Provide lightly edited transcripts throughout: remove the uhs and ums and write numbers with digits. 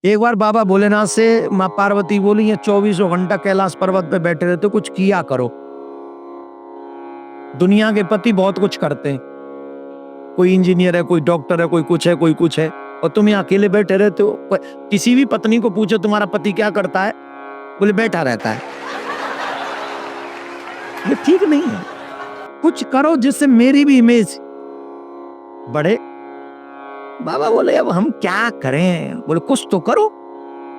एक बार बाबा भोलेनाथ से माँ पार्वती बोली, ये 24 घंटा कैलाश पर्वत पे बैठे रहते, कुछ किया करो। दुनिया के पति बहुत कुछ करते हैं, कोई इंजीनियर है, कोई डॉक्टर है, कोई कुछ है, कोई कुछ है, और तुम यहाँ अकेले बैठे रहते हो। किसी भी पत्नी को पूछो तुम्हारा पति क्या करता है, बोले बैठा रहता है। ये ठीक नहीं है, कुछ करो जिससे मेरी भी इमेज बढ़े। बाबा बोले अब हम क्या करें, बोले कुछ तो करो।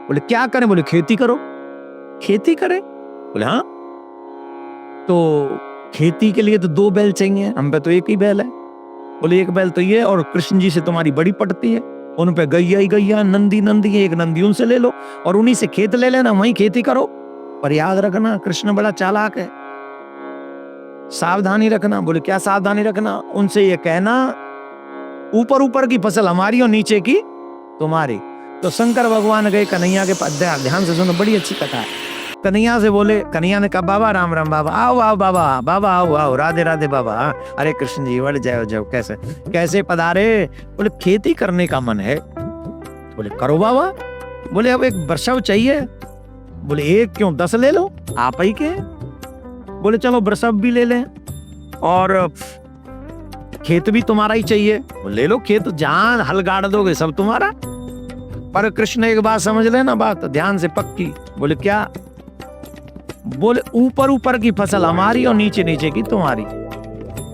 बोले क्या करें, बोले खेती करो। खेती करें, बोले हाँ। तो खेती के लिए तो 2 बैल चाहिए, हम पे तो एक ही बैल है। बोले एक बैल तो ये, और कृष्ण जी से तुम्हारी बड़ी पटती है, उन पे गैया ही गैया, नंदी नंदी है, एक नंदी उनसे ले लो और उन्हीं से खेत ले लेना, वहीं खेती करो। पर याद रखना कृष्ण बड़ा चालाक है, सावधानी रखना। बोले क्या सावधानी रखना, उनसे ये कहना ऊपर ऊपर की फसल हमारी और नीचे की तुम्हारी। तो शंकर भगवान गए कन्हैया के पास, ध्यान से सुनो बड़ी अच्छी कथा है। कन्हैया से बोले, कन्हैया ने कहा बाबा राम राम, बाबा आओ आओ बाबा, बाबा आओ आओ, राधे राधे बाबा। अरे कृष्ण जी बढ़ जाओ जाओ, कैसे कैसे पधारे। बोले खेती करने का मन है। बोले करो बाबा। बोले अब एक बरसव चाहिए। बोले एक क्यों, 10 ले लो, आप ही के। बोले चलो बरसव भी ले लें और खेत भी तुम्हारा ही चाहिए। ले लो खेत, जहां हल गाड़ दोगे सब तुम्हारा। पर कृष्ण एक बात समझ लेना, बात ध्यान से पक्की। बोले क्या, बोले ऊपर ऊपर की फसल हमारी और नीचे नीचे की तुम्हारी।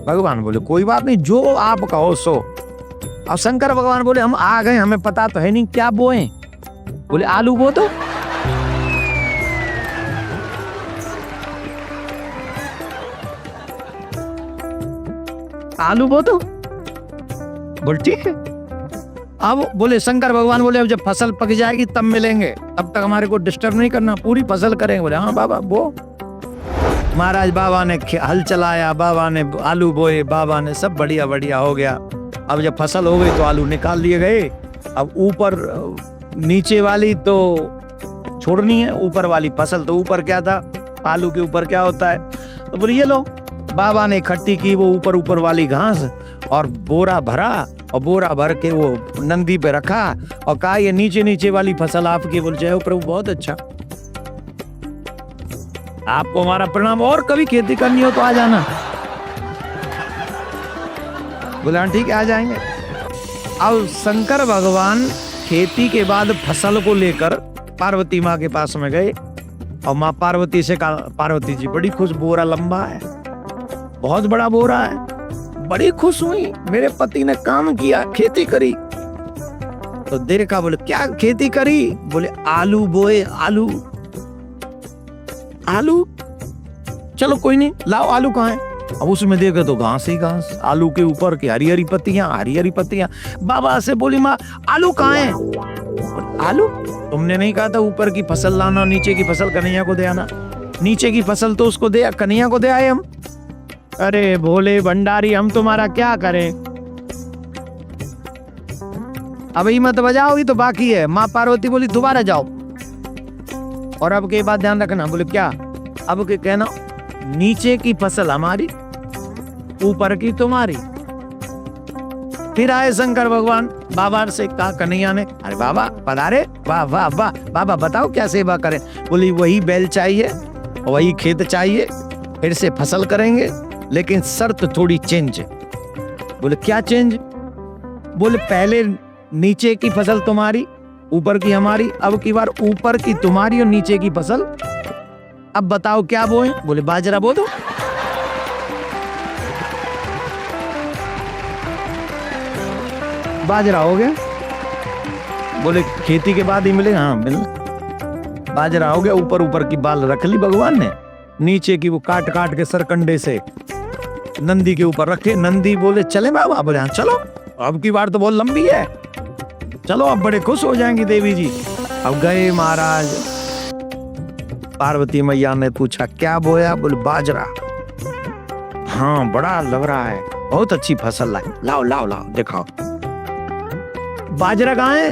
भगवान बोले कोई बात नहीं, जो आप कहो सो। और शंकर भगवान बोले हम आ गए, हमें पता तो है नहीं क्या बोए। बोले आलू बो दो। आलू बो दो। बोल ठीक है। अब बोले शंकर भगवान बोले अब जब फसल पक जाएगी तब मिलेंगे, तब तक हमारे को डिस्टर्ब नहीं करना, पूरी फसल करेंगे। बोले हाँ बाबा वो। महाराज बाबा ने हल चलाया, बाबा ने आलू बोए, बाबा ने सब बढ़िया बढ़िया हो गया। अब जब फसल हो गई तो आलू निकाल लिए गए। अब ऊपर नीचे वाली तो छोड़नी है, ऊपर वाली फसल तो ऊपर क्या था, आलू के ऊपर क्या होता है। तो बोले ये लो। बाबा ने इकट्ठी की वो ऊपर ऊपर वाली घास और बोरा भरा, और बोरा भर के वो नंदी पे रखा और कहा ये नीचे नीचे वाली फसल आपकी। बोल जय हो प्रभु, बहुत अच्छा, आपको हमारा प्रणाम, और कभी खेती करनी हो तो आ जाना। बोला ठीक है आ जाएंगे। अब शंकर भगवान खेती के बाद फसल को लेकर पार्वती माँ के पास में गए और माँ पार्वती से कहा, पार्वती जी बड़ी खुश, बोरा लंबा है, बहुत बड़ा बोरा है। बड़ी खुश हुई, मेरे पति ने काम किया, खेती करी। तो देखा, बोले क्या खेती करी। बोले आलू बोए। आलू आलू, चलो कोई नहीं, लाओ आलू कहाँ है। अब उसमें देखे तो घास ही घास, आलू के ऊपर की हरी हरी पत्तियां, हरी हरी पत्तियां। बाबा से बोली माँ आलू कहाँ है। आलू, तुमने नहीं कहा था ऊपर की फसल लाना, नीचे की फसल कन्हैया को दे आना। नीचे की फसल तो उसको दे, कन्हैया को दे आए हम। अरे भोले भंडारी, हम तुम्हारा क्या करें। अब हिम्मत बजाओगी तो बाकी है। माँ पार्वती बोली दोबारा जाओ, और अब के बाद ध्यान रखना। बोले क्या, अब के कहना नीचे की फसल हमारी, ऊपर की तुम्हारी। फिर आए शंकर भगवान, बाबा से कहा कन्हैया ने, अरे बाबा पधारे, वाह वाह वाह, बाबा बताओ क्या सेवा करें। बोली वही बैल चाहिए, वही खेत चाहिए, फिर से फसल करेंगे, लेकिन शर्त थोड़ी चेंज। बोले क्या चेंज। बोले पहले नीचे की फसल तुम्हारी, ऊपर की हमारी, अब की बार ऊपर की तुम्हारी और नीचे की फसल। अब बताओ क्या बोए। बोले बाजरा बो दो। बाजरा हो गया। बोले खेती के बाद ही मिलेगा, हाँ मिल। बाजरा हो गया, ऊपर ऊपर की बाल रख ली भगवान ने, नीचे की वो काट काट के सरकंडे से नंदी के ऊपर रखे। नंदी बोले चले बाबा। बोले हाँ चलो, अब की बार तो बहुत लंबी है, चलो अब बड़े खुश हो जाएंगी देवी जी। अब गए महाराज, पार्वती मैया ने पूछा क्या बोया। बोले बाजरा। हाँ बड़ा लग रहा है, बहुत अच्छी फसल लाई, लाओ लाओ लाओ दिखाओ। बाजरा कहाँ है।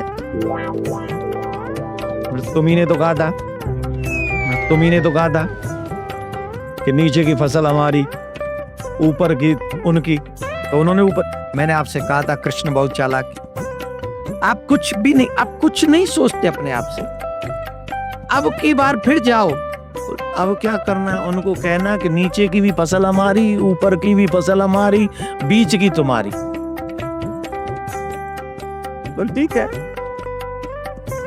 तुम्ही ने तो कहा था, तुम्ही ने तो कहा था कि नीचे की फसल हमारी, ऊपर की उनकी। तो उन्होंने ऊपर, मैंने आपसे कहा था कृष्ण बहुत चालाक, आप कुछ भी नहीं, आप कुछ नहीं सोचते अपने आप से। अब की बार फिर जाओ, अब क्या करना है, उनको कहना कि नीचे की भी फसल हमारी, ऊपर की भी फसल हमारी, बीच की तुम्हारी। बोल ठीक है।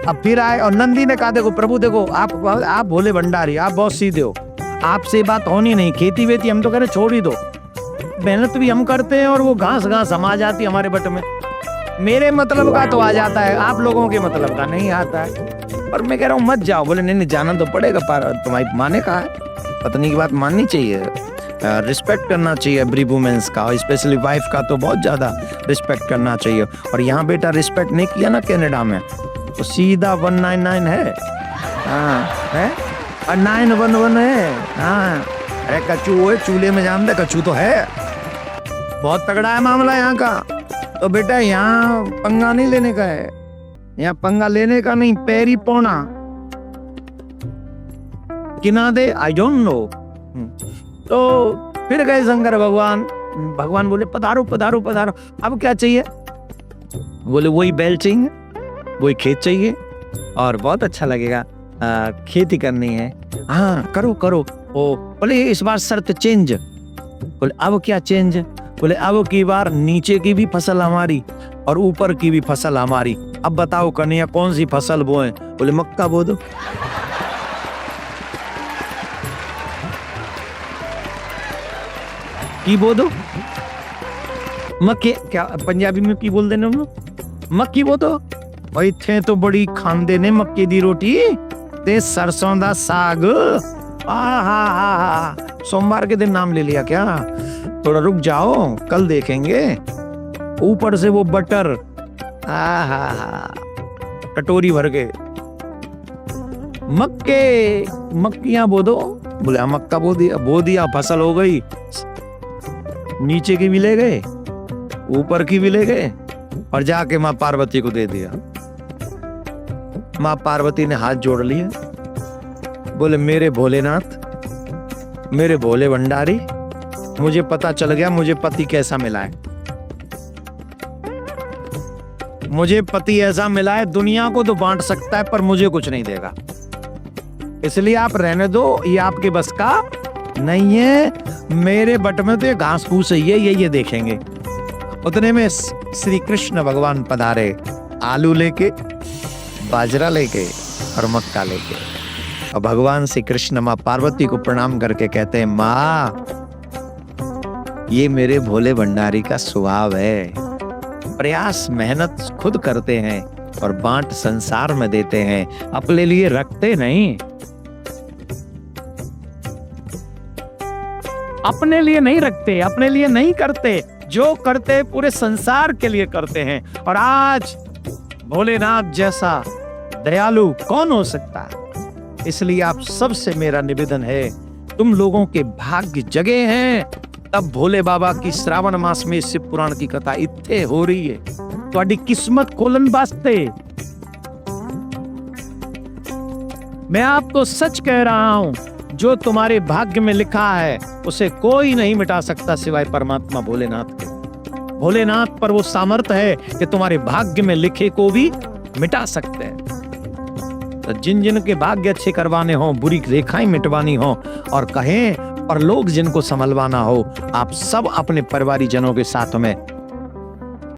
अब फिर आए और नंदी ने कहा देखो प्रभु देखो आप भोले भंडारी, आप बहुत सीधे हो, आपसे बात होनी नहीं, खेती वेती हम तो कह रहे छोड़ ही दो, मेहनत भी हम करते हैं और वो घास हम आ जाती है हमारे बट में, मेरे मतलब का तो आ जाता है, आप लोगों के मतलब का नहीं आता है। पर मैं कह रहा हूँ मत जाओ। बोले नहीं जाना तो पड़ेगा, तुम्हारी माँ ने कहा है, पत्नी की बात माननी चाहिए, रिस्पेक्ट करना चाहिए एवरी वुमेन्स का, स्पेशली वाइफ का तो बहुत ज्यादा रिस्पेक्ट करना चाहिए। और यहाँ बेटा रिस्पेक्ट नहीं किया ना कनाडा में तो सीधा 199 है, हाँ है, और 911 है, हाँ। अरे कच्चू है, चूल्हे में जान दे, कच्चू तो है, बहुत तगड़ा है मामला यहाँ का। तो बेटा यहाँ पंगा नहीं लेने का है, यहाँ पंगा लेने का नहीं, पैरी पौना किना दे, आई डोंट नो। तो फिर गए शंकर भगवान, भगवान बोले पधारो पधारो पधारो, अब क्या चाहिए? बोले वही बैल चाहिए, वही खेत चाहिए और बहुत अच्छा लगेगा, खेती करनी है, हाँ करो करो। ओ बोले इस बार शर्त चेंज। बोले अब क्या चेंज? बोले अब की बार नीचे की भी फसल हमारी और ऊपर की भी फसल हमारी। अब बताओ कन्हैया कौन सी फसल बोए? बोले मक्का बो दो। की बो दो, मक्के, क्या पंजाबी में की बोल देने हम लोग, मक्की बो दो। भाई थे तो बड़ी खांदे ने मक्के दी रोटी ते सरसों दा साग, हा। सोमवार के दिन नाम ले लिया क्या? थोड़ा रुक जाओ, कल देखेंगे। ऊपर से वो बटर, हा कटोरी भर के मक्कियां बो दो। बोले मक्का बो दिया, फसल हो गई, नीचे की भी ले गए, ऊपर की भी ले गए और जाके माँ पार्वती को दे दिया। माँ पार्वती ने हाथ जोड़ लिए, बोले मेरे भोलेनाथ, मेरे भोले भंडारी, मुझे पता चल गया मुझे पति कैसा मिला है, मुझे पति ऐसा मिला है दुनिया को तो बांट सकता है पर मुझे कुछ नहीं देगा, इसलिए आप रहने दो, ये आपके बस का नहीं है। मेरे बट में तो ये घास फूस है, ये देखेंगे। उतने में श्री कृष्ण भगवान पधारे, आलू लेके, बाजरा लेके और मक्का लेके। और भगवान श्री कृष्ण माँ पार्वती को प्रणाम करके कहते हैं माँ ये मेरे भोले भंडारी का स्वभाव है, प्रयास मेहनत खुद करते हैं और बांट संसार में देते हैं, अपने लिए रखते नहीं, अपने लिए नहीं रखते, अपने लिए नहीं करते, जो करते पूरे संसार के लिए करते हैं। और आज भोलेनाथ जैसा दयालु कौन हो सकता है? इसलिए आप सबसे मेरा निवेदन है, तुम लोगों के भाग्य जगे हैं तब भोले बाबा की श्रावण मास में शिव पुराण की कथा इत्थे हो रही है, तुम्हारी किस्मत खोलन वास्ते। मैं आपको सच कह रहा हूं, जो तुम्हारे भाग्य में लिखा है उसे कोई नहीं मिटा सकता सिवाय परमात्मा भोलेनाथ के। भोलेनाथ पर वो सामर्थ्य है कि तुम्हारे भाग्य में लिखे को भी मिटा सकते हैं। तो जिन जिन के भाग्य अच्छे करवाने हो, बुरी रेखाएं मिटवानी हो और कहें और लोग जिनको संभलवाना हो, आप सब अपने परिवारी जनों के साथ में